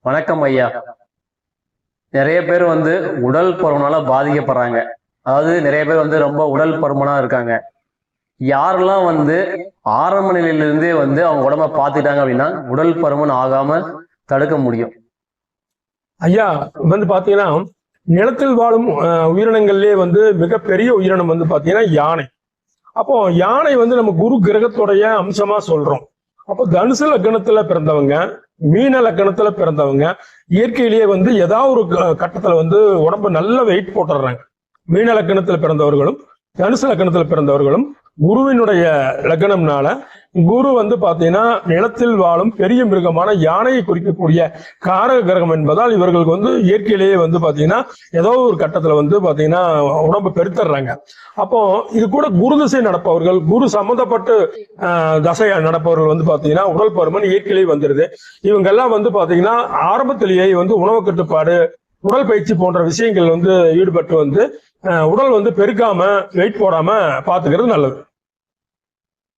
வணக்கம் ஐயா. நிறைய பேர் உடல் பருமனால பாதிக்கப்படுறாங்க. அதாவது நிறைய பேர் ரொம்ப உடல் பருமனா இருக்காங்க. யாரெல்லாம் ஆரம்ப நிலையிலிருந்தே அவங்க உடம்ப பார்த்துட்டாங்க அப்படின்னா உடல் பருமன் ஆகாம தடுக்க முடியும்? ஐயா, பாத்தீங்கன்னா நிலத்தில் வாழும் உயிரினங்கள்லயே மிகப்பெரிய உயிரினம் பாத்தீங்கன்னா யானை. அப்போ யானை நம்ம குரு கிரகத்துடைய அம்சமா சொல்றோம். அப்போ தனுசு லக்னத்துல பிறந்தவங்க, மீன லக்னத்துல பிறந்தவங்க இயற்கையிலேயே ஏதாவது ஒரு கட்டத்துல உடம்பு நல்ல வெயிட் போட்டுடுறாங்க. மீன லக்னத்துல பிறந்தவர்களும் தனுசு லக்னத்துல பிறந்தவர்களும் குருவினுடைய லக்னம்னால குரு பாத்தீங்கன்னா நிலத்தில் வாழும் பெரிய மிருகமான யானையை குறிக்கக்கூடிய காரக கிரகம் என்பதால் இவர்களுக்கு இயற்கையிலேயே பாத்தீங்கன்னா ஏதோ ஒரு கட்டத்துல பாத்தீங்கன்னா உடம்பு பெருத்துறாங்க. அப்போ இது கூட குரு திசை நடப்பவர்கள், குரு சம்பந்தப்பட்டு தசை நடப்பவர்கள் பாத்தீங்கன்னா உடல் பருமன் இயற்கையிலேயே வந்துருது. இவங்க எல்லாம் பாத்தீங்கன்னா ஆரம்பத்திலேயே உணவு கட்டுப்பாடு, உடல் பயிற்சி போன்ற விஷயங்கள் ஈடுபட்டு உடல் பெருக்காம வெயிட் போடாம பாத்துக்கிறது நல்லது.